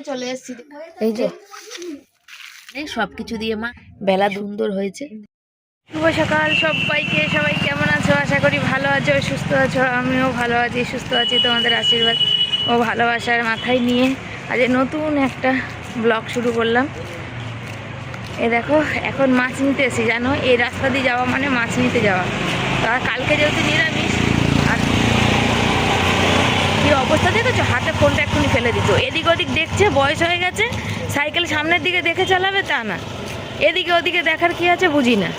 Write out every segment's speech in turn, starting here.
চলে এসেছি। এই যে সবকিছু দিয়ে মা বেলা সুন্দর হয়েছে। শুভ সকাল সবাইকে, সবাই কেমন আছো? আশা করি ভালো আছো, সুস্থ আছো। আমিও ভালো আছি, সুস্থ আছি। তোমাদের আশীর্বাদ ও ভালোবাসার মাথায় নিয়ে আজ নতুন একটা ব্লগ শুরু করলাম। এ দেখো এখন মাছ নিতে এসেছি, জানো এই রাস্তা দিয়ে যাওয়া মানে মাছ নিতে যাওয়া। আর কালকে যেহেতু নিরামিষ, আর কি অবস্থা দেখেছো, হাতে ফোনটা এক্ষুনি ফেলে দিত। এদিক ওদিক দেখছে, বয়স হয়ে গেছে, সাইকেল সামনের দিকে দেখে চালাবে তা না, এদিকে ওদিকে দেখার কি আছে বুঝি না।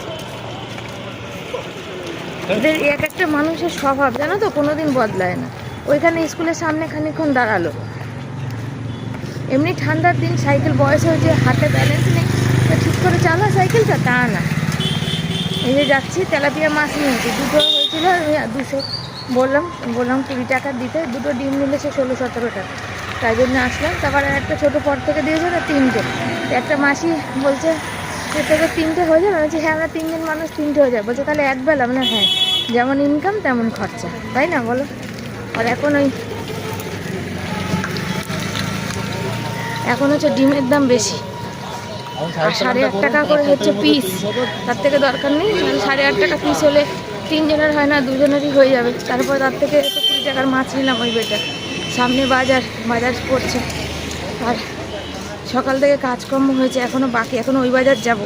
এদের এক একটা মানুষের স্বভাব জানো তো, কোনোদিন বদলায় না। ওইখানে স্কুলের সামনে খানিকক্ষণ দাঁড়ালো, এমনি ঠান্ডার দিন, সাইকেল বয়স হয়েছে, হাতে ব্যালেন্স নেই, তো ঠিক করে চালা সাইকেলটা তা না। এই যে যাচ্ছি, তেলাপিয়া মাছ নিয়েছি, দুটো হয়েছিল, 200 বললাম 20 টাকা দিতে, দুটো ডিম নিলে সে 16-17 টাকা, তাই জন্য আসলাম। তারপরে একটা ছোটো পর থেকে দিয়েছে না 3টে, একটা মাসি বলছে যে তোকে 3টে হয়ে যাবে। বলছি হ্যাঁ আমরা 3 জন মানুষ, 3টে হয়ে যাবে। বলছে তাহলে একবেলা, মানে হ্যাঁ যেমন ইনকাম তেমন খরচা, তাই না বলো? আর এখন হচ্ছে ডিমের দাম বেশি, আর 8.5 টাকা করে হচ্ছে পিস, তার থেকে দরকার নেই। 8.5 টাকা পিস হলে 3 জনের হয় না, 2 জনেরই হয়ে যাবে। তারপর তার থেকে 20 টাকার মাছ নিলাম, ওই বেটার। সামনে বাজার পড়ছে, আর সকাল থেকে কাজকর্ম হয়েছে, এখনও বাকি, এখনও ওই বাজার যাব।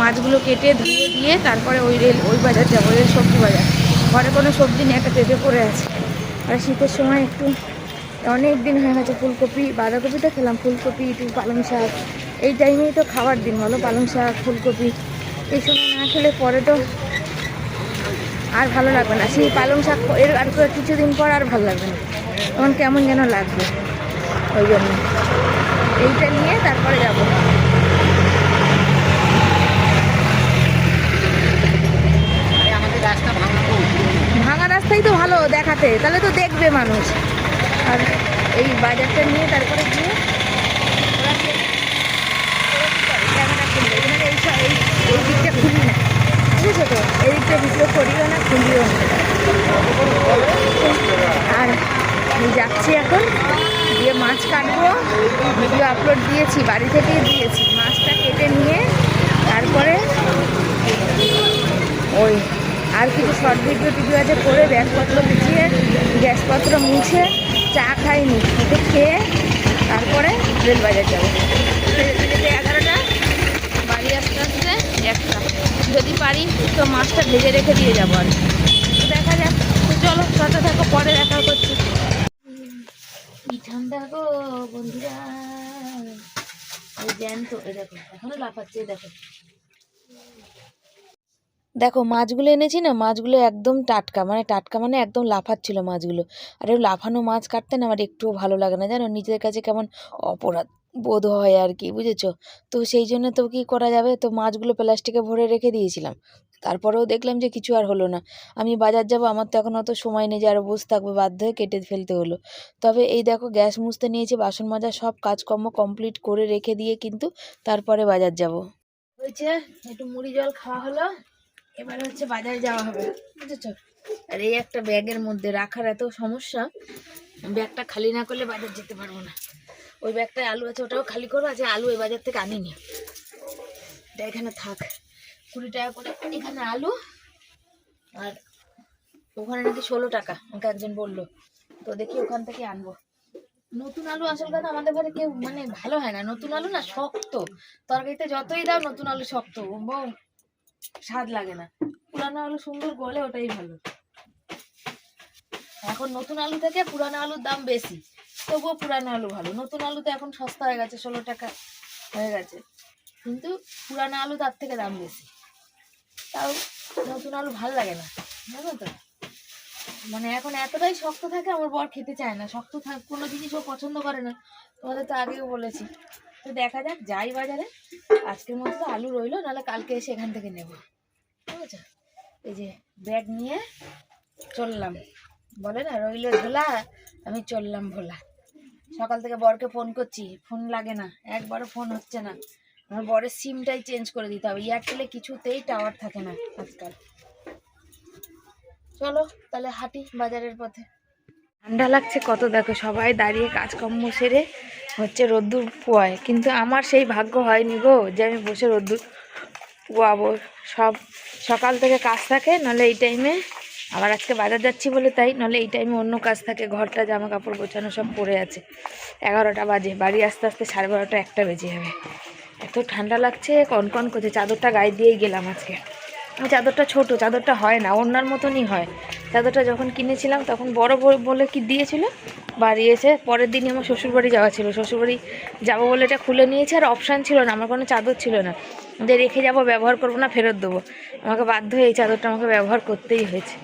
মাছগুলো কেটে ধুয়ে দিয়ে তারপরে ওই বাজার যাবো, রেল সবজি বাজার। ঘরে কোনো সবজি নিয়ে একটা পেঁপে পড়ে আছে। আর শীতের সময় একটু অনেক দিন হয়ে গেছে ফুলকপি, বাঁধাকপিটা খেলাম, ফুলকপি একটু পালং শাক, এই টাইমেই তো খাওয়ার দিন বলো, পালং শাক ফুলকপি। এই সময় না খেলে পরে তো আর ভালো লাগবে না। সেই পালং শাক এর আর কিছুদিন পর আর ভালো লাগবে না, তখন কেমন যেন লাগবে। ওই জন্য এইটা নিয়ে তারপরে যাব। ভাঙা রাস্তাই তো ভালো দেখাতে, তাহলে তো দেখবে মানুষ। আর এই বাজারটা নিয়ে তারপরে গিয়ে ক্যামেরা খুলবে, মানে এই দিকটা খুলি না, বুঝেছো তো? এই দিকটা ভিডিও করিও না, খুলিও না। আর যাচ্ছি এখন, দিয়ে মাছ কাটবো, ভিডিও আপলোড দিয়েছি, বাড়ি থেকেই দিয়েছি। মাছটা কেটে নিয়ে তারপরে ওই আর কিছু শর্ট ভিডিও আছে করে, ব্যাগপত্র গুছিয়ে, গ্যাসপত্র মুছে, চা খাইনি, একটু খেয়ে তারপরে রেলবাজার যাবো। রেলবাজারে 11টা, বাড়ি আস্তে আস্তে 1টা। যদি পারি তো মাছটা ভেজে রেখে দিয়ে যাবো। আর দেখা যাক, তো চলো সাথে থাকো, পরে দেখা করছি। কি ঠান্ডা গো বন্ধুরা, ওই জ্যান্ত, দেখো এখনো লাফাচ্ছে, দেখো দেখো মাছগুলো এনেছি না, মাছগুলো একদম টাটকা, মানে একদম লাফাচ্ছিল মাছগুলো। আর ওই লাফানো মাছ কাটতে না আমার একটুও ভালো লাগে না, জানো, নিজের কাছে কেমন অপরাধ বোধ হয় আর কি, বুঝেছো? তো সেই জন্য তো কি করা যাবে, তো মাছগুলো প্লাস্টিকে ভরে রেখে দিয়েছিলাম। তারপরেও দেখলাম যে কিছু আর হলো না। আমি বাজার যাব, আমার তো এখন অত সময় নেই যে আরও বসে থাকবো, বাধ্য হয়ে কেটে ফেলতে হলো। তবে এই দেখো গ্যাস মুছতে নিয়েছি, বাসন মাজা সব কাজকর্ম কমপ্লিট করে রেখে দিয়ে কিন্তু তারপরে বাজার যাব। হয়েছে একটু মুড়ি জল খাওয়া হলো, এবারে হচ্ছে বাজারে যাওয়া হবে, বুঝেছো? আর এই একটা ব্যাগের মধ্যে রাখার এত সমস্যা, ব্যাগটা খালি না করলে বাজার যেতে পারবো না। ওই ব্যাগটায় আলু আছে, ওটাও খালি করবো। আজ আলু এই বাজার থেকে আনিনি, এটা এখানে থাক। 20 টাকা করে এখানে আলু, আর ওখানে নাকি 16 টাকা আমাকে একজন বললো, তো দেখি ওখান থেকে আনবো। নতুন আলু আসল কথা আমাদের ঘরে কেউ মানে ভালো হয় না, নতুন আলু না শক্ত, তরকারিতে যতই দাও নতুন আলু শক্ত, স্বাদ লাগে না। পুরানো আলু সুন্দর গলে, ওটাই ভালো। এখন নতুন আলু থেকে পুরানো আলুর দাম বেশি, তবুও পুরানো আলু ভালো। নতুন আলু তো এখন সস্তা হয়ে গেছে, 16 টাকা হয়ে গেছে, কিন্তু পুরানো আলু তার থেকে দাম বেশি। তাও নতুন আলু ভালো লাগে না, জানো তো? মানে এখন এতটাই শক্ত থাকে, আমার বর খেতে চায় না, শক্ত থাক কোনো জিনিস ও পছন্দ করে না, তোমাদের তো আগেও বলেছি। তো দেখা যাক, যাই বাজারে, আজকের মতো তো আলু রইলো, নাহলে কালকে এসে এখান থেকে নেবো, বুঝেছো? এই যে ব্যাগ নিয়ে চললাম, বলে না রইলো ঝোলা, আমি চললাম ভোলা। সকাল থেকে বরকে ফোন করছি, ফোন লাগে না, একবারও ফোন হচ্ছে না। আমার বরের সিমটাই চেঞ্জ করে দিতে হবে, এয়ারটেলে কিছুতেই টাওয়ার থাকে না আজকাল। চলো তাহলে হাঁটি বাজারের পথে। ঠান্ডা লাগছে কত, দেখো সবাই দাঁড়িয়ে কাজকর্ম সেরে হচ্ছে রোদ্দুর পোয়ায়, কিন্তু আমার সেই ভাগ্য হয়নি গো যে আমি বসে রোদ্দুর পোয়াবো। সব সকাল থেকে কাজ থাকে, নাহলে এই টাইমে আবার আজকে বাজার যাচ্ছি বলে তাই, নাহলে এই টাইমে অন্য কাজ থাকে। ঘরটা জামা কাপড় গোছানো সব পড়ে আছে। 11টা বাজে, বাড়ি আসতে আসতে 12:30 1টা বেজে যাবে। এত ঠান্ডা লাগছে, কনকন করছে। চাদরটা গায়ে দিয়েই গেলাম আজকে। চাদরটা ছোট, চাদরটা হয় না, ওনার মতনই হয়। চাদরটা যখন কিনেছিলাম তখন বড় বলে কি দিয়েছিল, বাড়ি এসে পরের দিনই আমার শ্বশুরবাড়ি যাওয়া ছিল। শ্বশুরবাড়ি যাবো বলে এটা খুলে নিয়েছে, আর অপশান ছিল না, আমার কোনো চাদর ছিল না যে রেখে যাব, ব্যবহার করবো না, ফেরত দেবো। আমাকে বাধ্য হয়ে এই চাদরটা আমাকে ব্যবহার করতেই হয়েছে,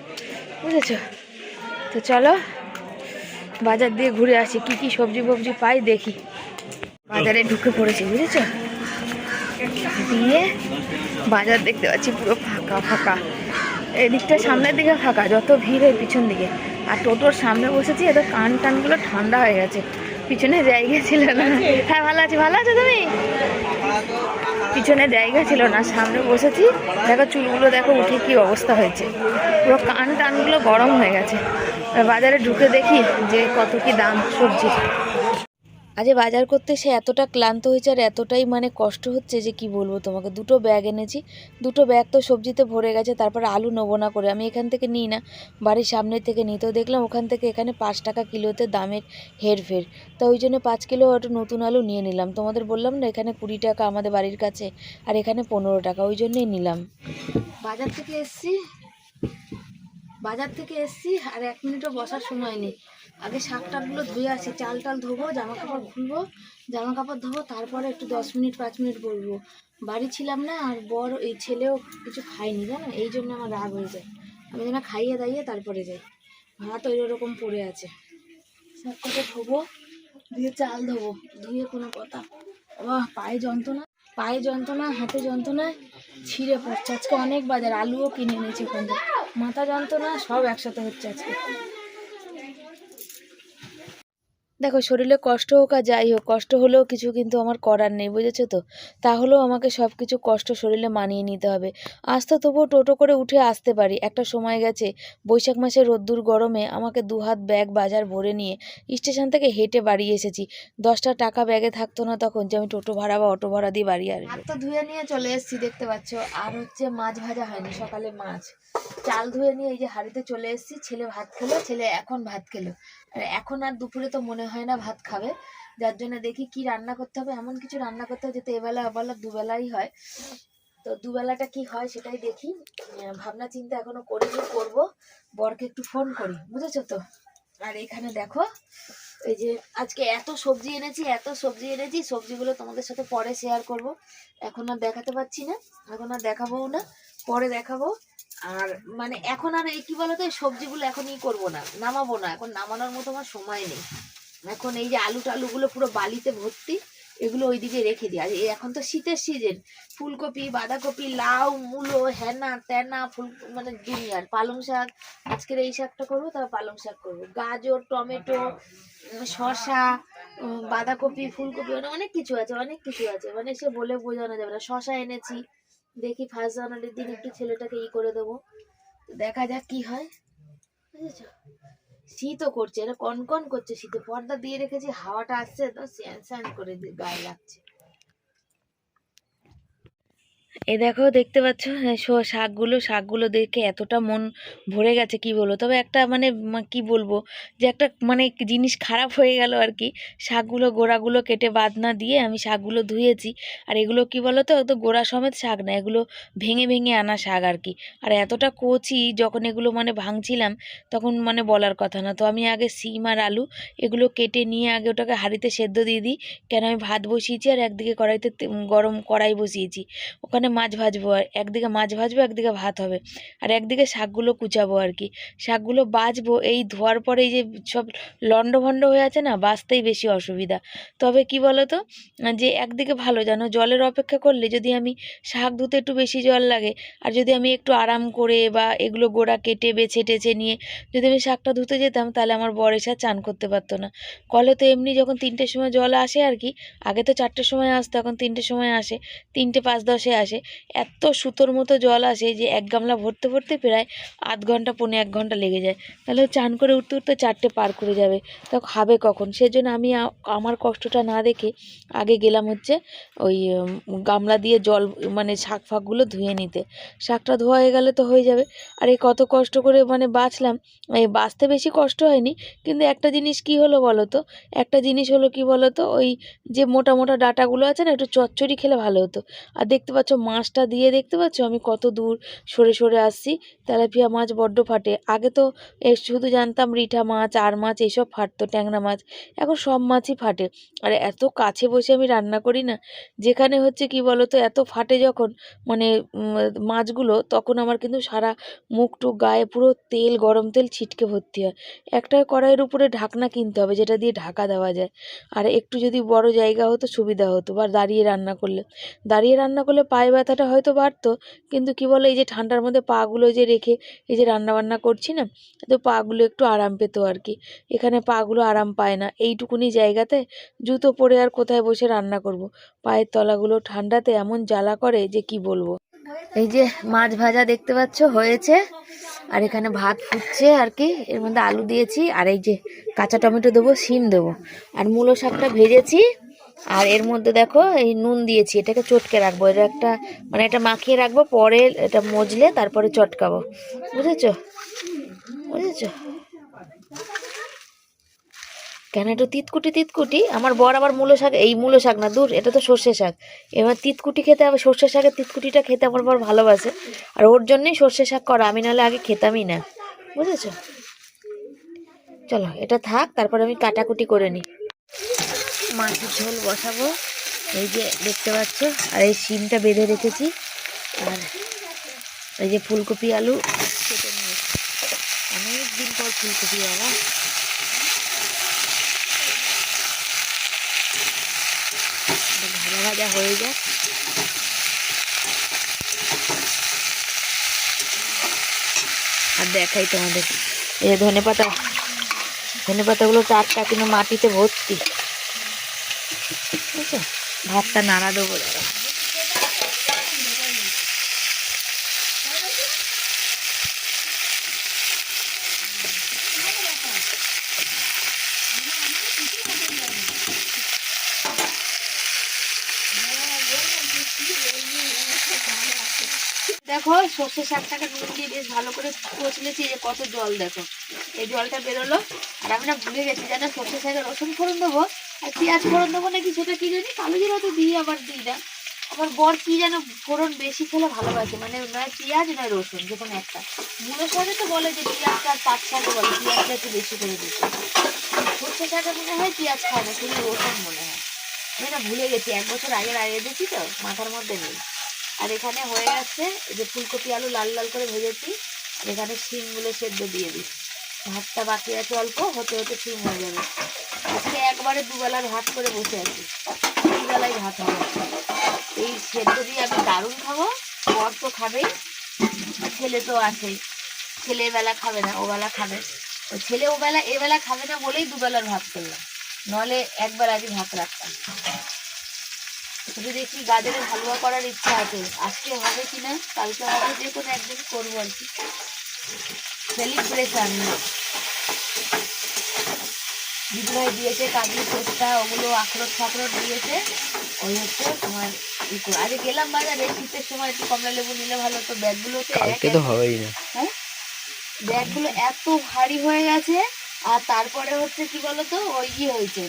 বুঝেছ? তো চলো বাজার দিয়ে ঘুরে আসি, কি কি সবজি ফবজি পাই দেখি। বাজারে ঢুকে পড়েছি, বুঝেছ? দিয়ে বাজার দেখতে পাচ্ছি পুরো ফাঁকা ফাঁকা। এদিকটা সামনের দিকে ফাঁকা, যত ভিড় হয় পিছন দিকে। আর টোটোর সামনে বসেছি, এদের কান টানগুলো ঠান্ডা হয়ে গেছে, পিছনে জায়গা ছিল না। হ্যাঁ ভালো আছি, ভালো আছো তুমি? পিছনে জায়গা ছিল না, সামনে বসেছি। দেখো চুলগুলো দেখো উঠে কি অবস্থা হয়েছে, পুরো কান টানগুলো গরম হয়ে গেছে। বাজারে ঢুকে দেখি যে কত কি দাম সবজির। আজ বাজার করতে সে এতটা ক্লান্ত হয়েছে, আর এতটাই মানে কষ্ট হচ্ছে যে কি বলবো তোমাকে। 2টো ব্যাগ এনেছি, 2টো ব্যাগ তো সবজিতে ভরে গেছে। তারপর আলু নেবো না করে আমি এখান থেকে নিই না, বাড়ির সামনে থেকে নিই। তো দেখলাম ওখান থেকে এখানে 5 টাকা কিলোতে দামের হেরফের। তো ওই জন্য 5 কিলো একটু নতুন আলু নিয়ে নিলাম। তোমাদের বললাম না এখানে 20 টাকা আমাদের বাড়ির কাছে, আর এখানে 15 টাকা, ওই জন্যই নিলাম। বাজার থেকে এসছি আর 1 মিনিটও বসার সময় নেই। আগে শাক টাকগুলো ধুয়ে আসি, চাল টাল ধোবো, জামা কাপড় খুলবো, জামা কাপড় ধোবো, তারপরে একটু 10 মিনিট 5 মিনিট বলবো। বাড়ি ছিলাম না, আর বড় এই ছেলেও কিছু খায়নি জানো, এই জন্য আমার রাগ হয়ে যায়। আমি যেন খাইয়ে দাইয়ে তারপরে যাই। ভাত ওই রকম পড়ে আছে, শাক কটা ধোবো, ধুয়ে চাল ধোবো, ধুয়ে কোনো কথা। পায়ে যন্ত্রণা, হাতে যন্ত্রণা, ছিঁড়ে পড়ছে। আজকে অনেক বাজার, আলুও কিনে এনেছি ওখান থেকে। মাথা যন্ত্রণা সব একসাথে হচ্ছে আজকে। দেখো শরীরে কষ্ট হোক আর যাই হোক, কষ্ট হলেও কিছু কিন্তু আমার করার নেই, বুঝেছো তো? তাহলেও আমাকে সব কিছু কষ্ট শরীরে মানিয়ে নিতে হবে। আজ তো তবুও টোটো করে উঠে আসতে পারি। একটা সময় গেছে, বৈশাখ মাসে রোদ্দুর গরমে আমাকে 2 হাত ব্যাগ বাজার ভরে নিয়ে স্টেশন থেকে হেঁটে বাড়ি এসেছি। 10টা টাকা ব্যাগে থাকতো না তখন যে আমি টোটো ভাড়া বা অটো ভাড়া দিয়ে বাড়ি আসবো। হাত তো ধুয়ে নিয়ে চলে এসেছি, দেখতে পাচ্ছ। আর হচ্ছে মাছ ভাজা হয়নি, সকালে মাছ। চাল ধুয়ে নিয়ে এই যে হাঁড়িতে চলে এসেছি। ছেলে ভাত খেলো, ছেলে এখন ভাত খেলো। এখন আর দুপুরে তো মনে হয় না ভাত খাবে, যার জন্য দেখি কি রান্না করতে হবে। এমন কিছু রান্না করতে হবে যাতে এবেলা ওবেলা দুবেলাই হয়। তো দুবেলাটা কি হয় সেটাই দেখি। ভাবনা চিন্তা এখনো করিনি, করবো। বরকে একটু ফোন করি, বুঝেছো তো? আর এখানে দেখো এই যে আজকে এত সবজি এনেছি, সবজিগুলো তোমাদের সাথে পরে শেয়ার করব। এখন আর দেখাতে পাচ্ছি না, এখন আর দেখাবো না, পরে দেখাবো। আর মানে এখন আর এই কি বলতো, এই সবজিগুলো এখনই করবো না, নামাবো না, এখন নামানোর মতো আমার সময় নেই। এখন এই যে আলু টালুগুলো পুরো বালিতে ভর্তি, এগুলো ওইদিকে রেখে দিই। আর এখন তো শীতের সিজন, ফুলকপি, বাঁধাকপি, লাউ, মূলো, হেনা তেনা, ফুল মানে দুনিয়ার। পালং শাক, আজকের এই শাকটা করবো, তারপর পালং শাক করবো। গাজর, টমেটো, শসা, বাঁধাকপি, ফুলকপি, মানে অনেক কিছু আছে, মানে সে বলে বোঝানো যাবে না। শসা এনেছি, দেখি ফার্স্ট জানুয়ারির দিন একটু ছেলেটাকে করে দেবো, দেখা যাক কি হয়, বুঝেছো? শীতও করছে, এটা কনকন করছে শীতে। পর্দা দিয়ে রেখেছি, হাওয়াটা আসছে তো স্যান স্যান করে গায়ে লাগছে। এই দেখো দেখতে পাচ্ছ শাকগুলো দেখে এতটা মন ভরে গেছে কি বলবো। তবে একটা মানে কি বলবো, যে একটা মানে জিনিস খারাপ হয়ে গেল আর কি। শাকগুলো গোড়াগুলো কেটে বাদ না দিয়ে আমি শাকগুলো ধুয়েছি। আর এগুলো কি বলো তো, তো গোড়া সমেত শাক না, এগুলো ভেঙে ভেঙে আনা শাক আর কি। আর এতটা কচি, যখন এগুলো মানে ভাঙছিলাম তখন মানে বলার কথা না। তো আমি আগে সিম আর আলু এগুলো কেটে নিয়ে আগে ওটাকে হাঁড়িতে সেদ্ধ দিয়ে দিই, কেন আমি ভাত বসিয়েছি আর একদিকে কড়াইতে গরম কড়াই বসিয়েছি। ওখানে মাছ ভাজবো, আর একদিকে মাছ ভাজবো, একদিকে ভাত হবে, আর একদিকে শাকগুলো কুচাবো আর কি। শাকগুলো বাছবো, এই ধোয়ার পরে এই যে সব লন্ডভন্ড হয়ে আছে না, বাছতেই বেশি অসুবিধা। তবে কি বলো তো, যে একদিকে ভালো জানো, জলের অপেক্ষা করলে যদি আমি শাক ধুতে একটু বেশি জল লাগে, আর যদি আমি একটু আরাম করে বা এগুলো গোড়া কেটে বেছে টেছে নিয়ে যদি আমি শাকটা ধুতে যেতাম, তাহলে আমার বর এসে চান করতে পারতো না। কলে তো এমনি যখন 3টের সময় জল আসে আর কি, আগে তো 4টের সময় আসতো, এখন 3টের সময় আসে, 3টে 5-10-এ আসে। আসে, এত সুতোর মতো জল আসে যে এক গামলা ভরতে ভরতে প্রায় আধ ঘন্টা পৌনে 1 ঘন্টা লেগে যায়। তাহলে চান করে উঠতে উঠতে 4টে পার করে যাবে, তা খাবে কখন? সেজন্য আমি আমার কষ্টটা না দেখে আগে গেলাম হচ্ছে ওই গামলা দিয়ে জল মানে শাক ফাকগুলো ধুয়ে নিতে। শাকটা ধোয়া হয়ে গেলে তো হয়ে যাবে। আর এই কত কষ্ট করে মানে বাছলাম, এই বাছতে বেশি কষ্ট হয়নি, কিন্তু একটা জিনিস কি হলো বলো তো, একটা জিনিস হলো কি বলো তো, ওই যে মোটা মোটা ডাঁটাগুলো আছে না, একটু চচ্চড়ি খেলে ভালো হতো। আর দেখতে পাচ্ছ মাছটা দিয়ে, দেখতে পাচ্ছ আমি কত দূর সরে সরে আসছি। তেলাপিয়া মাছ বড্ড ফাটে। আগে তো শুধু জানতাম রিঠা মাছ, আর মাছ এইসব ফাটতো, ট্যাংরা মাছ, এখন সব মাছই ফাটে। আর এত কাছে বসে আমি রান্না করি না, যেখানে হচ্ছে কি বলো তো, এত ফাটে যখন মানে মাছগুলো, তখন আমার কিন্তু সারা মুখ টুক গায়ে পুরো তেল, গরম তেল ছিটকে ভর্তি হয়। একটা কড়াইয়ের উপরে ঢাকনা কিনতে হবে যেটা দিয়ে ঢাকা দেওয়া যায়। আর একটু যদি বড় জায়গা হতো সুবিধা হতো, বা দাঁড়িয়ে রান্না করলে পায়ে ব্যথাটা হয়তো বাড়তো, কিন্তু কি বলে, এই যে ঠান্ডার মধ্যে পাগুলো যে রেখে এই যে রান্না বান্না করছি না, তো পাগুলো একটু আরাম পেতো আর কি। এখানে পাগুলো আরাম পায় না, এইটুকুনি জায়গাতে জুতো পরে আর কোথায় বসে রান্না করব। পায়ের তলাগুলো ঠান্ডাতে এমন জ্বালা করে যে কি বলবো। এই যে মাছ ভাজা দেখতে পাচ্ছ হয়েছে, আর এখানে ভাত ফুটছে আর কি, এর মধ্যে আলু দিয়েছি, আর এই যে কাঁচা টমেটো দেবো, শিম দেবো, আর মূলো শাকটা ভেজেছি। আর এর মধ্যে দেখো এই নুন দিয়েছি, এটাকে চটকে রাখবো, এটা একটা মানে এটা মাখিয়ে রাখবো, পরে এটা মজলে তারপরে চটকাবো। বুঝেছো? বুঝেছো? কেন একটু তিতকুটি তিতকুটি, আমার বর আবার মূলো শাক, এই মূলো শাক না, দূর, এটা তো সর্ষে শাক। এবার তিতকুটি খেতে, আবার সর্ষে শাকের তিতকুটিটা খেতে আমার বর ভালোবাসে, আর ওর জন্যই সর্ষে শাক করা, আমি নাহলে আগে খেতামই না। বুঝেছো? চলো এটা থাক, তারপর আমি কাটাকুটি করে নিই। মাছের ঝোল বসাবো, এই যে দেখতে পাচ্ছ, আর এই শিমটা বেঁধে রেখেছি, আর এই যে ফুলকপি আলু কেটে নিয়েছি, অনেক দিন পর ফুলকপি বাবা। ভাজা ভাজা হয়ে যায়, আর দেখাই তোমাদের, এই যে ধনে পাতাগুলো টাটকা, কিন্তু মাটিতে ভর্তি। বুঝছো? ভাতটা নাড়া দেবো দাঁড়া। দেখো সর্ষে শাকটাকে নুন দিয়ে বেশ ভালো করে কচলেছি, যে কত জল দেখো, এই জলটা বেরোলো। আর আমি না ভুলে গেছি, জানো সর্ষে শাকে রসুন ফোড়ন দেবো আর পেঁয়াজ ফোড়ন দেবো নাকি, সেটা কি জানি, কালো জিরা তো দিই আবার দিই না। আমার বর কি যেন ফোড়ন বেশি খেলে ভালোবাসে, মানে নয় পেঁয়াজ নয় রসুন, যে কোনো একটা। মূলের শাকে তো বলে যে পেঁয়াজটা, আর পাট শাকে বলে পেঁয়াজটা একটু বেশি করে দিতে। সর্ষে শাকে মনে হয় পেঁয়াজ খায় না, শুধু রসুন মনে হয়। আমি না ভুলে গেছি, 1 বছর আগে লাগিয়ে দিয়েছি তো, মাথার মধ্যে নেই। আর এখানে হয়ে যাচ্ছে, এই যে ফুলকপি আলু লাল লাল করে ভেজেছি, আর এখানে শিমগুলো সেদ্ধ দিয়ে দিই। ভাতটা বাকি আছে অল্প, হতে হতে শিম হয়ে যাবে। আজকে একবারে দুবেলার ভাত করে বসে আছি, 2 বেলায় ভাত হবে। এই সেদ্ধ দিয়ে আমি দারুণ খাবো, বর তো খাবেই, ছেলে তো আছেই। ছেলে এবেলা খাবে না, ওবেলা খাবে। ওই ছেলে ওবেলা এবেলা খাবে না বলেই 2 বেলার ভাত করলাম, নাহলে একবার আগে ভাত রাখতাম। শুধু দেখি গাজরের হালুয়া করার ইচ্ছা আছে, আজকে হবে কিনা, কালকে হবে, যে কোনো একদিন করবো আর কি, সেলিব্রেশন। দিদিভাই দিয়েছে কাজু পেস্তা, ওগুলো আখরোট ফাখরোট দিয়েছে, ওই হচ্ছে তোমার আজকে গেলাম বাজারে, শীতের সময় একটু কমলা লেবু নিলে ভালো, তো ব্যাগগুলোতে তো হবেই না। হ্যাঁ, ব্যাগগুলো এত ভারী হয়ে গেছে। আর তারপরে হচ্ছে কি বলতো, ওই কি হয়েছে,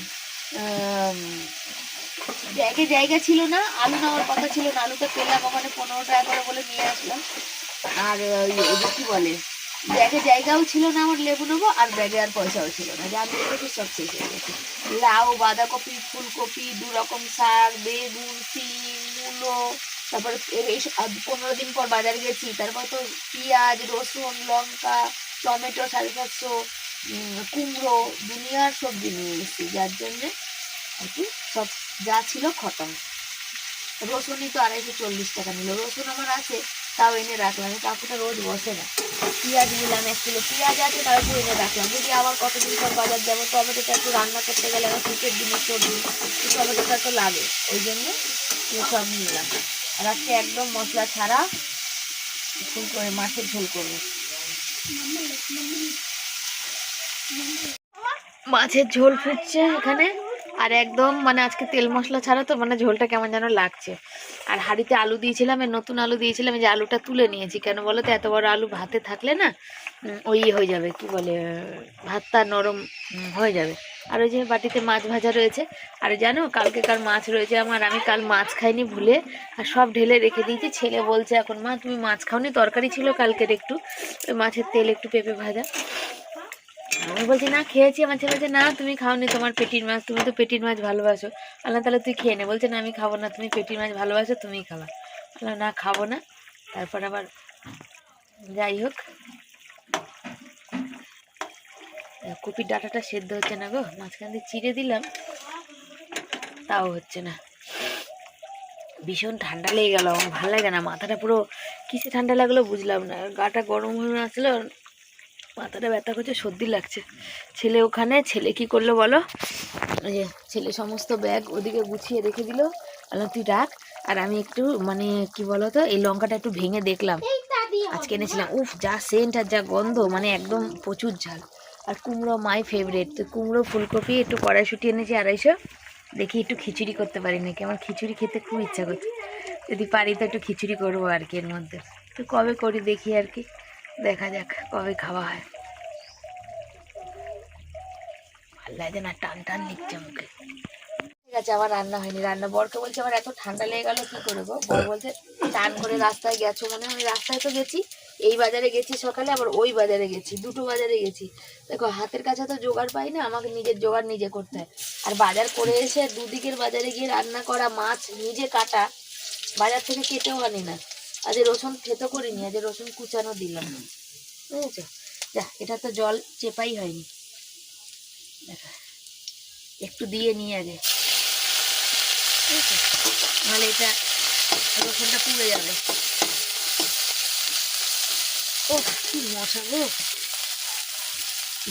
ব্যাগে জায়গা ছিল না, আলু নেওয়ার কথা ছিল না, আলুটা পেলাম ওখানে 15 টাকা করে বলে নিয়ে আসলাম। আর ওই কি বলে, ব্যাগে জায়গাও ছিল না আমার লেবু নেবো, আর ব্যাগে আর পয়সাও ছিল না, যা নিয়ে গেছি সব শেষ হয়ে গেছে। লাউ, বাঁধাকপি, ফুলকপি, 2 রকম শাক, বেগুন, সিম, মূলো, তারপরে এই 15 দিন পর বাজার গেছি, তারপর তো পেঁয়াজ, রসুন, লঙ্কা, টমেটো 750, কুমড়ো, দুনিয়ার সবজি নিয়ে এসেছি, যার জন্যে আর কি সব যা ছিল খতম। রসুনই তো 240 টাকা নিল, রসুন আমার আছে, তাও এনে রাখলাম, কাকুটা রোজ বসে না। পেঁয়াজ নিলাম 1 কিলো, পেঁয়াজ আছে তাও একটু এনে রাখলাম, যদি আবার কতদিন পর বাজার যাবো। টমেটোটা একটু রান্না করতে গেলে আমার শীতের দিনের সবজি, টমেটোটা তো লাগে, ওই জন্য সব নিলাম। আর আজকে একদম মশলা ছাড়া ফুল করে মাছের ঝোল করবো। মাছের ঝোল ফুটছে এখানে, আর একদম মানে আজকে তেল মশলা ছাড়া তো মানে ঝোলটা কেমন যেন লাগছে। আর হাঁড়িতে আলু দিয়েছিলাম, নতুন আলু দিয়েছিলাম, যে আলুটা তুলে নিয়েছি। কেন বলো তো, এত বড় আলু ভাতে থাকলে না ওই হয়ে যাবে, কি বলে, ভাতটা নরম হয়ে যাবে। আর ওই যে বাটিতে মাছ ভাজা রয়েছে। আর জানো কালকেকার মাছ রয়েছে আমার, আমি কাল মাছ খাইনি ভুলে, আর সব ঢেলে রেখে দিয়েছি। ছেলে বলছে এখন, মা তুমি মাছ খাওনি, তরকারি ছিল কালকের একটু, ওই মাছের তেল একটু পেঁপে ভাজা। আমি বলছি না খেয়েছি। আমার ছেলে বলছে না তুমি খাওনি, তোমার পেটির মাছ, তুমি তো পেটির মাছ ভালোবাসো। আল্লাহ তাহলে তুই খেয়ে নে। বলছে না আমি খাবো না, তুমি পেটির মাছ ভালোবাসো, তুমিই খাবা। আল্লাহ না খাবো না। তারপর আবার যাই হোক, কপির ডাঁটাটা সেদ্ধ হচ্ছে না গো, মাঝখান দিয়ে চিড়ে দিলাম, তাও হচ্ছে না। ভীষণ ঠান্ডা লেগে গেল, আমার ভালো লাগে না, মাথাটা পুরো কিসে ঠান্ডা লাগলো বুঝলাম না, গাটা গরম হয়ে আসলো, মাথাটা ব্যথা করছে, সর্দি লাগছে। ছেলে ওখানে, ছেলে কি করলো বলো, ওই যে ছেলে সমস্ত ব্যাগ ওদিকে গুছিয়ে রেখে দিল, আল্লাহ তুই রাখ। আর আমি একটু মানে কি বলো তো, এই লঙ্কাটা একটু ভেঙে দেখলাম, আজকে এনেছিলাম, উফ যা সেন্ট আর যা গন্ধ, মানে একদম প্রচুর ঝাল। আর কুমড়ো মাই ফেভারিট, তো কুমড়ো ফুলকপি একটু কড়াইশুঁটি এনেছি 250, দেখি একটু খিচুড়ি করতে পারি নাকি, আমার খিচুড়ি খেতে খুব ইচ্ছা করছে, যদি পারি তো একটু খিচুড়ি করবো আর কি এর মধ্যে। তো কবে করি দেখি আর কি, দেখা যাক কবে খাওয়া হয়। ভাল লাগে না, টান টান লিখছে মুখে। ঠিক আছে, আবার রান্না হয়নি, রান্না বরকে বলছে আমার এত ঠান্ডা লেগে গেল কি করবো, বর বলছে টান করে রাস্তায় গেছো মনে হয়। আমি রাস্তায় তো গেছি, এই বাজারে গেছি সকালে, আবার ওই বাজারে গেছি, দুটো বাজারে গেছি। দেখো হাতের কাছে তো জোগাড় পাই না, আমাকে নিজের জোগাড় নিজে করতে হয়। আর বাজার করে এসে দুদিকের বাজারে গিয়ে রান্না করা, মাছ নিজে কাটা, বাজার থেকে কেটেও আনি না। আজ রসুন থেতো করিনি, আজ রসুন কুচানো দিলাম, বুঝেছো। যা, এটা তো জল চেপাই হয়নি, দেখা একটু দিয়ে নিয়ে আগে, নাহলে এটা রসুনটা পুড়ে যাবে। ও কি মশা গো,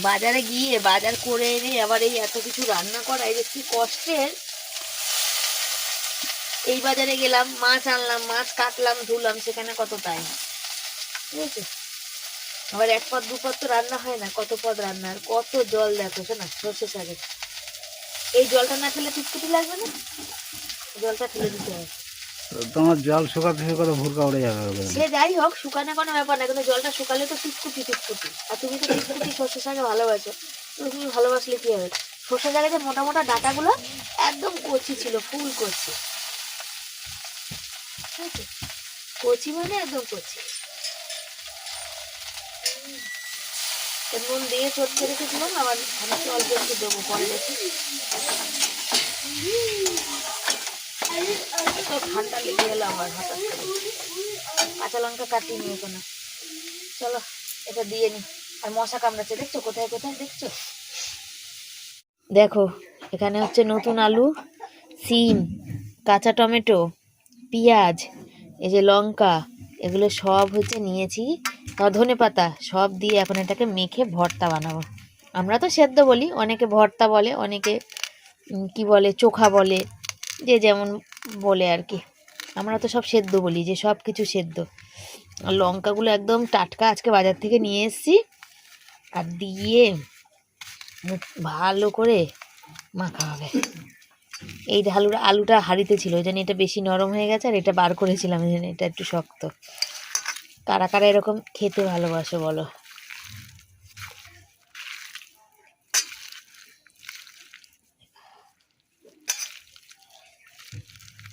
বাজারে গিয়ে বাজার করে এনে আবার এই এত কিছু রান্না করা, এই যে কি কষ্টের। এই বাজারে গেলাম, মাছ আনলাম, মাছ কাটলাম, ধুলাম, সেখানে কত টাইম, বুঝেছো। আবার এক পদ দু পদ তো রান্না হয় না, কত পদ রান্না, আর কত জল দেখো শোনা সর্ষে শাকে। এই জলটা না ফেলে টিটকুটি লাগবে না, জলটা ফেলে দিতে হয়। তোমার জল শুকাতে শুকাতে ভুরকা উড়ে যাবে। সে যাই হোক, শুকানো কোনো ব্যাপার না, কিন্তু জলটা শুকালে তো টিটকুটি টিটকুটি। আর তুমি তো টিটকুটি সর্ষে শাকে ভালোবাসো, তুমি ভালোবাসলে কি হবে। সর্ষে শাকে যে মোটা মোটা ডাঁটাগুলো একদম কচি ছিল, ফুল কচি, কচি মানে একদম কচি। নুন দিয়ে চটকে রেখেছিলাম, আবার আমি অল্প একটু দেবো পরে দেখি। ঠান্ডা লেগে গেল আমার হঠাৎ করে, কাঁচা লঙ্কা কাটিয়ে নিয়ে কোনো। চলো এটা দিয়ে নি। আর মশা কামড়াচ্ছে দেখছো, কোথায় কোথায় দেখছো। দেখো এখানে হচ্ছে নতুন আলু, সিম, কাঁচা টমেটো, পেঁয়াজ, এই যে লঙ্কা, এগুলো সব হচ্ছে নিয়েছি, ধনে পাতা সব দিয়ে এখন এটাকে মেখে ভর্তা বানাবো। আমরা তো সেদ্ধ বলি, অনেকে ভর্তা বলে, অনেকে কি বলে চোখা বলে, যে যেমন বলে আর কি। আমরা তো সব সেদ্ধ বলি, যে সব কিছু সেদ্ধ। আর লঙ্কাগুলো একদম টাটকা আজকে বাজার থেকে নিয়ে এসেছি, আর দিয়ে ভালো করে মাখা হবে। এই আলুটা হাঁড়িতে ছিল, ওই জন্য এটা বেশি নরম হয়ে গেছে, আর এটা বার করেছিলাম, এই জন্য এটা একটু শক্ত। কারা কারা এরকম খেতে ভালোবাসো বলো।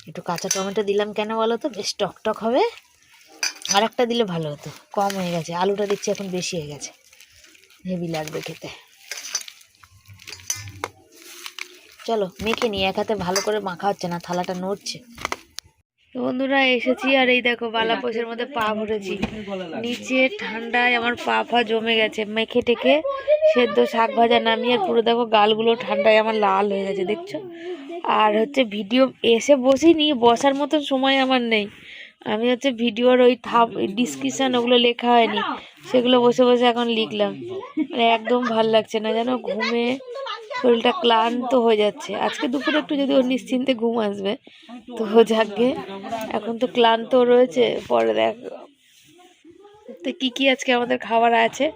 একটু কাঁচা টমেটো দিলাম কেন বলো তো, বেশ টক টক হবে। আর একটা দিলে ভালো হতো, কম হয়ে গেছে, আলুটা দেখছি এখন বেশি হয়ে গেছে, হেভি লাগবে খেতে। চলো মেখে নিই, এক হাতে ভালো করে মাখা হচ্ছে না, থালাটা নড়ছে। বন্ধুরা এসেছি, আর এই দেখো বালাপোষের মধ্যে পা ভরেছি, নিচে ঠান্ডায় আমার পা ফা জমে গেছে, মেখে টেকে সেদ্ধ শাক ভাজা নামিয়ে পুরো দেখো গালগুলো ঠান্ডায় আমার লাল হয়ে গেছে দেখছো। আর হচ্ছে ভিডিও এসে বসিনি, বসার মতো সময় আমার নেই, আমি হচ্ছে ভিডিওর ওই ডিসক্রিপশন ওগুলো লেখা হয়নি, সেগুলো বসে বসে এখন লিখলাম। মানে একদম ভাল লাগছে না, যেন ঘুমে শরীরটা ক্লান্ত হয়ে যাচ্ছে। আজকে দুপুরে একটু যদি ওর নিশ্চিন্তে ঘুম আসবে তো যাকে, এখন তো ক্লান্ত রয়েছে। পরে দেখ তো কি কি আজকে আমাদের খাবার আছে,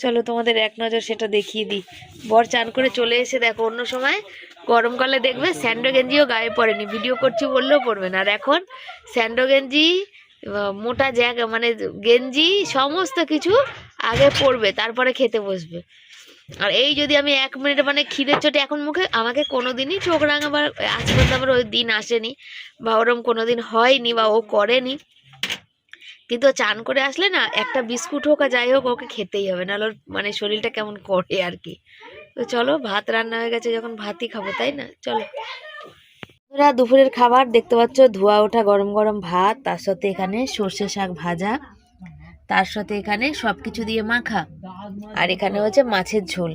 চলো তোমাদের এক নজর সেটা দেখিয়ে দিই। বর চান করে চলে এসে দেখো, অন্য সময় গরমকালে দেখবে স্যান্ডো গেঞ্জিও গায়ে পড়েনি, ভিডিও করছি বললেও পরবে না, আর এখন স্যান্ডো গেঞ্জি মোটা জ্যাক মানে গেঞ্জি সমস্ত কিছু আগে পরবে, তারপরে খেতে বসবে। আর এই যদি আমি 1 মিনিট মানে খিদের চোটে এখন মুখে, আমাকে কোনোদিনই চোখ রাঙাবার আজ পর্যন্ত আমার ওই দিন আসেনি, বা ওরম কোনোদিন হয়নি, বা ও করেনি। কিন্তু ও চান করে আসলে না একটা বিস্কুট হোক আর যাই হোক ওকে খেতেই হবে, নাহলে ওর মানে শরীরটা কেমন করে আর কি। তো চলো, ভাত রান্না হয়ে গেছে, যখন ভাতই খাবো তাই না, চলো। বন্ধুরা, দুপুরের খাবার দেখতে পাচ্ছ, ধোয়া ওঠা গরম গরম ভাত, তার সাথে এখানে সর্ষে শাক ভাজা, তার সাথে এখানে সবকিছু দিয়ে মাখা, আর এখানে হচ্ছে মাছের ঝোল।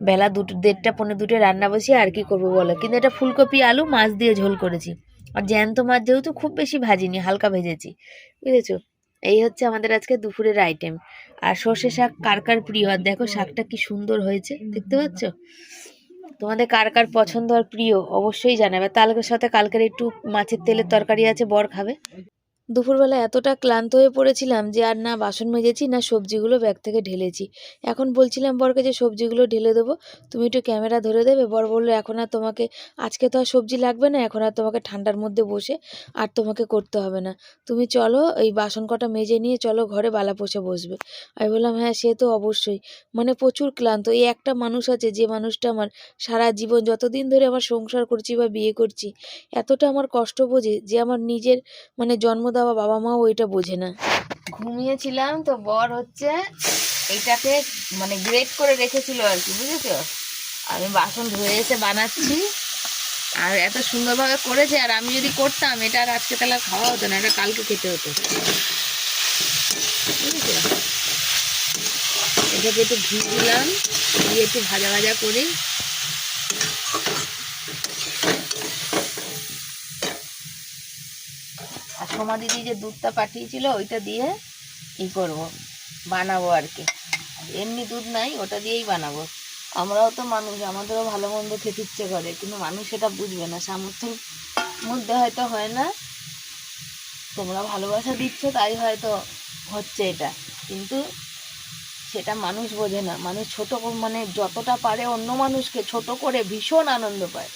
বেলা 1:30 পৌনে 2 রান্না বসিয়ে আর কি করবো বলো, কিন্তু এটা ফুলকপি আলু মাছ দিয়ে ঝোল করেছি। আর জ্যান্ত মাছ যেহেতু খুব বেশি ভাজিনি, হালকা ভেজেছি, বুঝেছো। এই হচ্ছে আমাদের আজকে দুপুরের আইটেম। আর সর্ষে শাক কার কার প্রিয়, আর দেখো শাকটা কি সুন্দর হয়েছে, দেখতে পাচ্ছ। তোমাদের কার কার পছন্দ আর প্রিয় অবশ্যই জানাবে। তার সাথে কালকের একটু মাছের তেলের তরকারি আছে, বর খাবে। দুপুরবেলা এতটা ক্লান্ত হয়ে পড়েছিলাম যে আর না বাসন মেজেছি না সবজিগুলো ব্যাগ থেকে ঢেলেছি। এখন বলছিলাম বরকে যে সবজিগুলো ঢেলে দেবো, তুমি একটু ক্যামেরা ধরে দেবে। বর বললো এখন আর তোমাকে, আজকে তো আর সবজি লাগবে না, এখন আর তোমাকে ঠান্ডার মধ্যে বসে আর তোমাকে করতে হবে না, তুমি চলো এই বাসন কটা মেজে নিয়ে চলো ঘরে বালা পোষে বসবে। আমি বললাম হ্যাঁ সে তো অবশ্যই, মানে প্রচুর ক্লান্ত। এই একটা মানুষ আছে যে মানুষটা আমার সারা জীবন যতদিন ধরে আমার সংসার করছি বা বিয়ে করছি এতটা আমার কষ্ট বোঝে, যে আমার নিজের মানে জন্ম দেওয়া বাবা মাও ওইটা বোঝে না। ঘুমিয়েছিলাম তো বর হচ্ছে এইটাকে মানে গ্রেট করে রেখেছিল আর কি, বুঝেছো। আমি বাসন ধুয়ে এসে বানাচ্ছি, আর এত সুন্দরভাবে করেছে। আর আমি যদি করতাম এটা আর আজকে তাহলে খাওয়া হতো না, এটা কালকে খেতে হতো, বুঝেছো। এটাকে একটু ঘি দিলাম, দিয়ে একটু ভাজা ভাজা করি। আর সোমা দিদি যে দুধটা পাঠিয়েছিল ওইটা দিয়ে ই করবো, বানাবো আর কি। এমনি দুধ নাই, ওটা দিয়েই বানাবো। আমরাও তো মানুষ, আমাদেরও ভালো মন্দ খেতে ইচ্ছে করে, কিন্তু মানুষ সেটা বুঝবে না, সামর্থ্যের মধ্যে হয়তো হয় না। তোমরা ভালোবাসা দিচ্ছ তাই হয়তো হচ্ছে এটা, কিন্তু সেটা মানুষ বোঝে না। মানুষ ছোট মানে যতটা পারে অন্য মানুষকে ছোট করে ভীষণ আনন্দ পায়,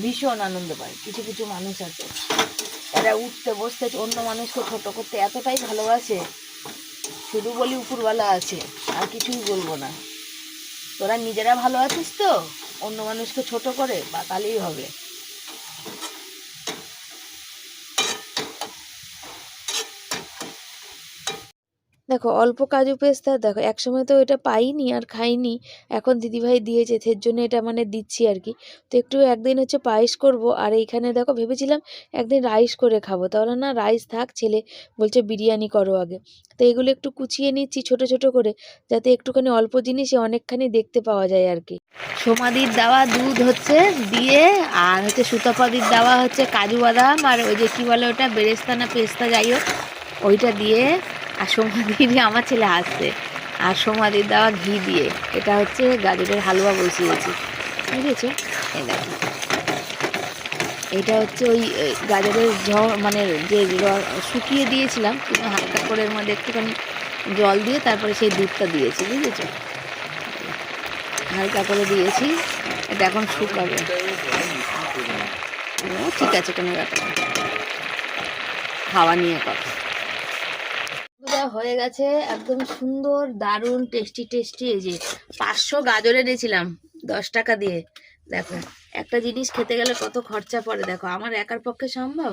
ভীষণ আনন্দ পায়। কিছু কিছু মানুষ আছে এরা উঠতে বসতে অন্য মানুষকে ছোট করতে এতটাই ভালোবাসে, শুধু বলি উপরওয়ালা আছে, আর কিছুই বলবো না। তোরা নিজেরা ভালো আছিস তো, অন্য মানুষকে ছোট করে বাতালেই হবে। দেখো অল্প কাজু পেস্তা, দেখো একসময় তো এটা পাইনি আর খাইনি, এখন দিদিভাই দিয়েছে, এর জন্য এটা মানে দিচ্ছি আর কি। তো একটু একদিন হচ্ছে পায়েস করব, আর এইখানে দেখো ভেবেছিলাম একদিন রাইস করে খাবো, তাহলে না রাইস থাক, ছেলে বলছে বিরিয়ানি করো আগে। তো এগুলো একটু কুচিয়ে নিচ্ছি ছোট ছোট করে, যাতে একটুখানি অল্প জিনিসে অনেকখানি দেখতে পাওয়া যায় আর কি। সোমাদির দেওয়া দুধ হচ্ছে দিয়ে, আর হচ্ছে সুতপাদির দেওয়া হচ্ছে কাজু বাদাম, আর ওই যে কী বলে ওটা বেরেস্তা না পেস্তা যাই হোক ওইটা দিয়ে, আর সোমাদির আমার ছেলে হাসছে, আর সোমাদির দেওয়া ঘি দিয়ে এটা হচ্ছে গাজরের হালুয়া বসিয়েছি, বুঝেছো। এই দেখো এটা হচ্ছে ওই গাজরের মানে যে শুকিয়ে দিয়েছিলাম, কিন্তু হালকা করে এর মধ্যে একটুখানি জল দিয়ে তারপরে সেই দুধটা দিয়েছি, বুঝেছো। হালকা করে দিয়েছি, এটা এখন শুকাবে। ঠিক আছে, কোনো ব্যাপার না, খাওয়া নিয়ে কথা। হয়ে গেছে একদম সুন্দর দারুণ টেস্টি টেস্টি। এই যে 500 গাজর এনেছিলাম 10 টাকা দিয়ে। দেখো একটা জিনিস খেতে গেলে কত খরচা পড়ে, দেখো আমার একার পক্ষে সম্ভব।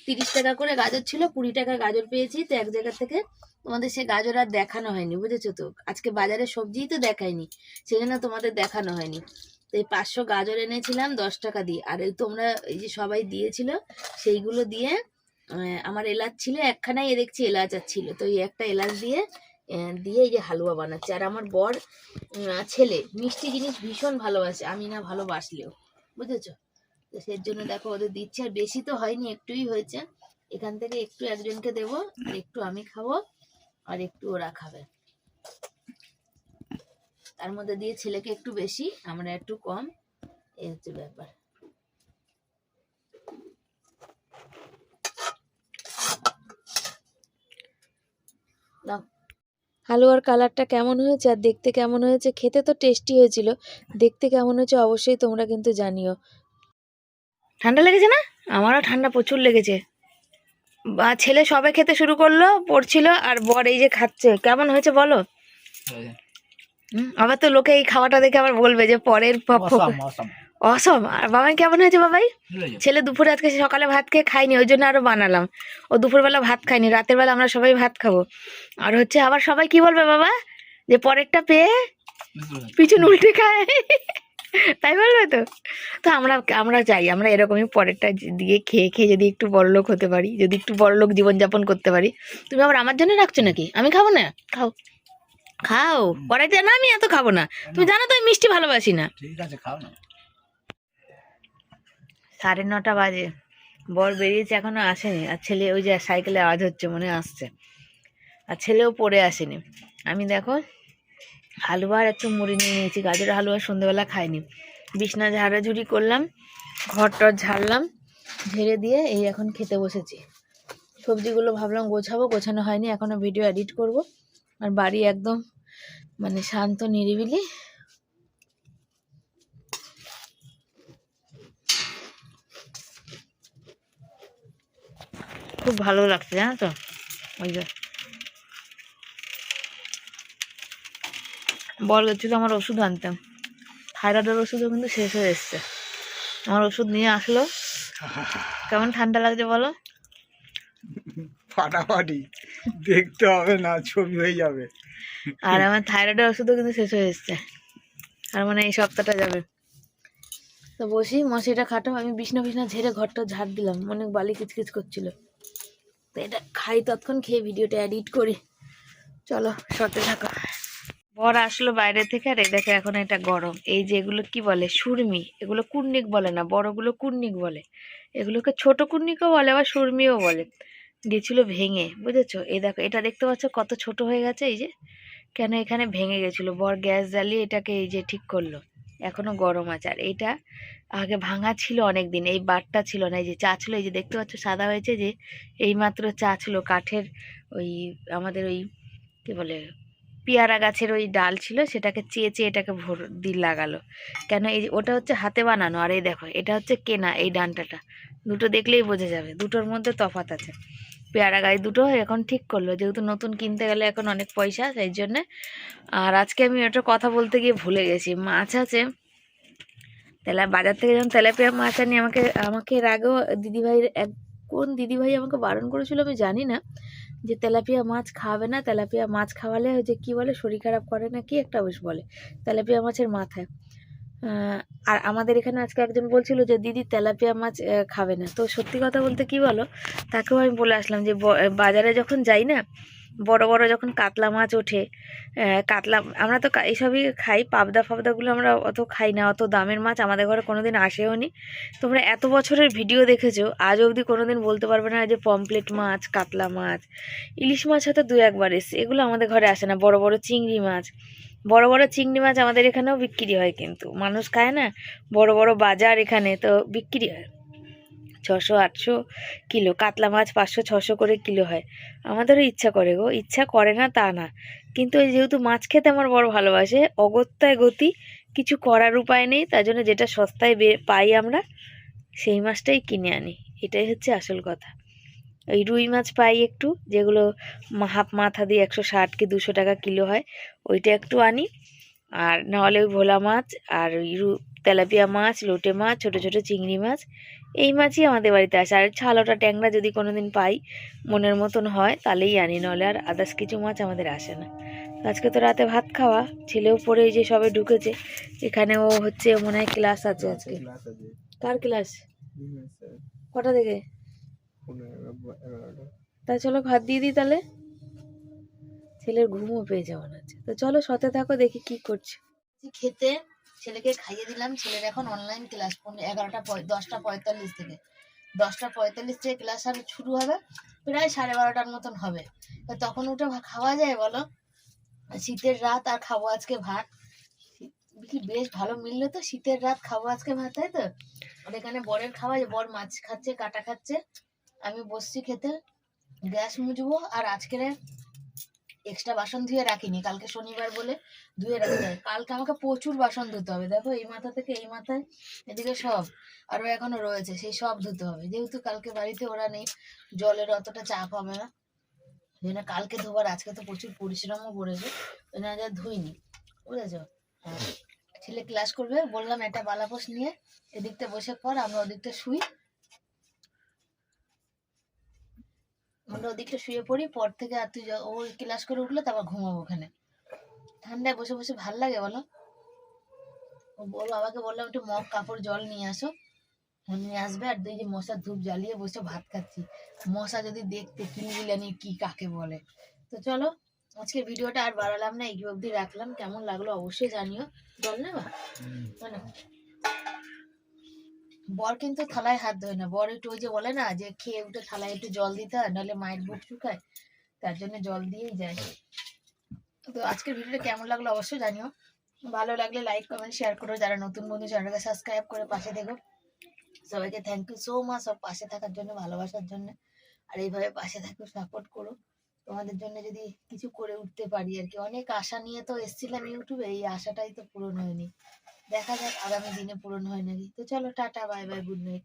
30 টাকা করে গাজর ছিল, 20 টাকা গাজর পেয়েছি, তো এক জায়গা থেকে তোমাদের সে গাজর আর দেখানো হয়নি, বুঝেছো তো। আজকে বাজারে সবজিই তো দেখায়নি, সেই জন্য তোমাদের দেখানো হয়নি। তো এই 500 গাজর এনেছিলাম 10 টাকা দিয়ে, আর এই তোমরা এই যে সবাই দিয়েছিল সেইগুলো দিয়ে আমার এলাচ ছিল একখানাই, দেখছি এলাচ আর ছিল, তো এই একটা এলাচ দিয়ে দিয়ে এই যে হালুয়া বানাচ্ছে। আর আমার বর ছেলে মিষ্টি জিনিস ভীষণ ভালোবাসে, আমি না ভালোবাসলেও, বুঝেছো। তো সেই জন্য দেখো ওদের দিচ্ছে, আর বেশি তো হয়নি, একটুই হয়েছে। এখান থেকে একটু একজনকে দেবো, আর একটু আমি খাবো, আর একটু ওরা খাবে। তার মধ্যে দিয়ে ছেলেকে একটু বেশি, আমরা একটু কম। এই হচ্ছে ব্যাপার। নাও, হালুয়ার কালারটা কেমন হয়েছে আর দেখতে কেমন হয়েছে, খেতে তো টেস্টি হয়েছিল, দেখতে কেমন হয়েছে অবশ্যই তোমরা কিন্তু জানিও। ঠান্ডা লেগেছে না? আমারও ঠান্ডা প্রচুর লেগেছে। বা ছেলে সবে খেতে শুরু করলো, পড়ছিল, আর বর এই যে খাচ্ছে। কেমন হয়েছে বলো? আবার তো লোকে এই খাওয়াটা দেখে আবার বলবে যে পরের অসম। আর বাবাই কেমন হয়েছে বাবাই? ছেলে দুপুরে আজকে সকালে ভাত খেয়ে খাইনি, ওই জন্য আরো বানালাম। ও দুপুরবেলা ভাত খাইনি, রাতের বেলা আমরা সবাই ভাত খাবো। আর হচ্ছে আবার সবাই কি বলবে বাবা, যে পরেরটা পেয়ে পিছন উল্টে খায়, তাই বলবে তো। তো আমরা আমরা চাই আমরা এরকমই পরেরটা দিয়ে খেয়ে খেয়ে যদি একটু বড়লোক হতে পারি, যদি একটু বড়লোক জীবনযাপন করতে পারি। তুমি আবার আমার জন্য রাখছো নাকি? আমি খাবো না? খাও খাও, পরেরটা না, আমি এত খাবো না। তুমি জানো তো আমি মিষ্টি ভালোবাসি না। ঠিক আছে, খাও না। 9:30 বাজে, বর বেরিয়েছে এখনো আসেনি, আর ছেলে ওই যে সাইকেলে আওয়াজ হচ্ছে মনে হয় আসছে, আর ছেলেও পড়ে আসেনি। আমি দেখো হালুয়া আর একটু মুড়ি নিয়ে নিয়েছি, গাজরের হালুয়া সন্ধ্যেবেলা খাইনি। বিছনা ঝাড়াঝুড়ি করলাম, ঘর টর ঝাড়লাম, ঝেড়ে দিয়ে এই এখন খেতে বসেছি। সবজিগুলো ভাবলাম গোছাবো, গোছানো হয়নি, এখনো ভিডিও এডিট করব। আর বাড়ি একদম মানে শান্ত নিরিবিলি। খুব ভালো লাগছে জানো তো। ওই যে বল গেছিল আমার ওষুধ আনতে, থাইরয়েডের ওষুধও কিন্তু শেষ হয়ে এসছে। আমার ওষুধ নিয়ে আসলো। কেমন ঠান্ডা লাগছে বলো? ফাটাফাটি, দেখতে হবে না, ছবি হয়ে যাবে। আর আমার থাইরয়েডের ওষুধও কিন্তু শেষ হয়ে এসছে, আর মানে এই সপ্তাহটা যাবে। তো বসি, মশিটা খাটো, আমি বিছনা বিছনা ঝেড়ে ঘরটা ঝাড় দিলাম, অনেক বালি কিচকিচ করছিল। তো এটা খাই, তৎক্ষণ খেয়ে ভিডিওটা এডিট করি। চলো সাথে থাকো। বর আসলো বাইরে থেকে, আর এই দেখো এখন এটা গরম। এই যে এগুলো কি বলে, সুরমি, এগুলো কুর্নিক বলে না, বড়গুলো কুর্নিক বলে, এগুলোকে ছোট কুর্নিকও বলে, আবার সুরমিও বলে। গেছিল ভেঙে, বুঝেছো? এই দেখো এটা দেখতে পাচ্ছ কত ছোট হয়ে গেছে, এই যে কেন এখানে ভেঙে গেছিল, বর গ্যাস জ্বালিয়ে এটাকে এই যে ঠিক করলো, এখনো গরম আছে। আর এইটা আগে ভাঙা ছিল অনেক দিন, এই বারটা ছিল না, এই যে চা ছিল, এই যে দেখতে পাচ্ছ সাদা হয়েছে, যে এইমাত্র চা ছিল কাঠের, ওই আমাদের ওই কি বলে পেয়ারা গাছের ওই ডাল ছিল, সেটাকে চেয়ে চেয়ে এটাকে ভোর দিয়ে লাগালো। কেন এই ওটা হচ্ছে হাতে বানানো, আর এই দেখো এটা হচ্ছে কেনা, এই ডান্টাটা দুটো দেখলেই বোঝা যাবে, দুটোর মধ্যে তফাৎ আছে। পেয়ারা গাছ দুটো এখন ঠিক করলো, যেহেতু নতুন কিনতে গেলে এখন অনেক পয়সা, সেই জন্যে। আর আজকে আমি ওটা কথা বলতে গিয়ে ভুলে গেছি, মাছ আছে বাজার থেকে যখন তেলাপিয়া মাছ আনি, আমাকে আমাকে এর আগেও দিদিভাইয়ের কোন দিদিভাই আমাকে বারণ করেছিল আমি জানি না, যে তেলাপিয়া মাছ খাওয়াবে না, তেলাপিয়া মাছ খাওয়ালে যে কি বলে শরীর খারাপ করে না কি একটা বেশ বলে তেলাপিয়া মাছের মাথায়। আর আমাদের এখানে আজকে একজন বলছিল যে দিদি তেলাপিয়া মাছ খাবে না। তো সত্যি কথা বলতে কি বলো, তাকেও আমি বলে আসলাম যে বাজারে যখন যাই না, বড় বড় যখন কাতলা মাছ ওঠে, কাতলা আমরা তো এইসবই খাই, পাবদা ফাবদাগুলো আমরা অত খাই না, অত দামের মাছ আমাদের ঘরে কোনোদিন আসেও নি। তোমরা এত বছরের ভিডিও দেখেছো, আজ অবধি কোনোদিন বলতে পারবে না যে পমপ্লেট মাছ, কাতলা মাছ, ইলিশ মাছ হয়তো 2-1 বার এসছে, এগুলো আমাদের ঘরে আসে না। বড় বড় চিংড়ি মাছ, বড় বড় চিংড়ি মাছ আমাদের এখানেও বিক্রি হয়, কিন্তু মানুষ খায় না। বড় বড় বাজার এখানে, তো বিক্রি হয় 600-800 কিলো, কাতলা মাছ 500-600 করে কিলো হয়। আমাদেরও ইচ্ছা করে গো, ইচ্ছা করে না তা না, কিন্তু এই যেহেতু মাছ খেতে আমার বড় ভালোবাসে, অগত্যায় গতি, কিছু করার উপায় নেই, তার জন্য যেটা সস্তায় পাই আমরা সেই মাছটাই কিনে আনি, এটাই হচ্ছে আসল কথা। ওই রুই মাছ পাই একটু, যেগুলো হাফ মাথা দিয়ে 160 কি 200 টাকা কিলো হয়, ওইটা একটু আনি। আর নাহলে ওই ভোলা মাছ, আর ওই তেলাপিয়া মাছ, লোটে মাছ, ছোট ছোট চিংড়ি মাছ, এই মাছই আমাদের বাড়িতে আসে। আর ছালোটা ট্যাংরা যদি কোনোদিন পাই মনের মতন হয় তাহলেই আনি, নাহলে আর আদার্স কিছু মাছ আমাদের আসে না। আজকে তো রাতে ভাত খাওয়া, ছেলেও পড়ে এই যে সবে ঢুকেছে এখানে, ও হচ্ছে মনে হয় ক্লাস আছে আজকে। কার ক্লাস? কটা থেকে? তা চলো ভাত দিয়ে দিই তাহলে, ছেলের ঘুমও পেয়ে যাওয়ার আছে। তো চলো সাথে থাকো, দেখি কি করছে। খেতে ছেলেকে খাইয়ে দিলাম, ছেলের এখন অনলাইন ক্লাস 10:45 থেকে, 10:45 থেকে ক্লাস আর শুরু হবে, প্রায় 12:30টার মতন হবে। তো তখন উঠে খাওয়া যায় বলো? শীতের রাত, আর খাবো আজকে ভাত, কি বেশ ভালো মিললো তো, শীতের রাত খাবো আজকে ভাত, তাই তো। আর এখানে বরের খাওয়া, যে বর মাছ খাচ্ছে, কাটা খাচ্ছে, আমি বসছি খেতে, গ্যাস মুজবো। আর আজকে এক্সট্রা বাসন ধুয়ে রাখিনি, কালকে শনিবার বলে ধুয়ে রাখতে হয়। কালকে আমাকে প্রচুর বাসন ধুতে হবে, দেখো এই মাথা থেকে এই মাথায়, এদিকে সব আরো এখনো রয়েছে, সেই সব ধুতে হবে। যেহেতু কালকে বাড়িতে ওরা নেই, জলের অতটা চাপ হবে না, ওই জন্য কালকে ধোবার। আজকে তো প্রচুর পরিশ্রমও পড়েছে, ওই জন্য আজ আর ধুইনি, বুঝেছ। ছেলে ক্লাস করবে, বললাম একটা বালাপোষ নিয়ে এদিকটা বসে পর, আমরা ওদিকটা শুই, আমরা ওদিকটা শুয়ে পড়ি, পর থেকে আর তুই ও ক্লাস করে উঠলে তারপর ঘুমাবো ওখানে। ঠান্ডায় বসে বসে ভাল লাগে বলো। ওর বাবাকে বললাম একটু মগ কাপড় জল নিয়ে আসো, নিয়ে আসবে। আর দুই যে মশার ধূপ জ্বালিয়ে বসে ভাত খাচ্ছি, মশা যদি দেখতে কিলবিলানি কি কাকে বলে। তো চলো, আজকে ভিডিওটা আর বাড়ালাম না, এই অবধি রাখলাম। কেমন লাগলো অবশ্যই জানিও। জল নেবা মানে, বর কিন্তু থালায় হাত ধোয় না, বর একটু ওই যে বলে না যে খেয়ে উঠে থালায় একটু জল দিতে হয়, নাহলে মায়ের বুক শুকায়, তার জন্য জল দিয়েই যায়। তো আজকের ভিডিওটা কেমন লাগলো অবশ্যই জানিও, ভালো লাগলে লাইক কমেন্ট শেয়ার করো, যারা নতুন বন্ধু চ্যানেলকে সাবস্ক্রাইব করে পাশে দেখো। সবাইকে থ্যাংক ইউ সো মাচ সব পাশে থাকার জন্য, ভালোবাসার জন্য। আর এইভাবে পাশে থাকো, সাপোর্ট করো, তোমাদের জন্য যদি কিছু করে উঠতে পারি আর কি। অনেক আশা নিয়ে তো এসেছিলাম ইউটিউবে, এই আশাটাই তো পূরণ হয়নি, দেখা যাক আগামী দিনে পূরণ হয় নাকি। তো চলো, tata, bye bye, good night.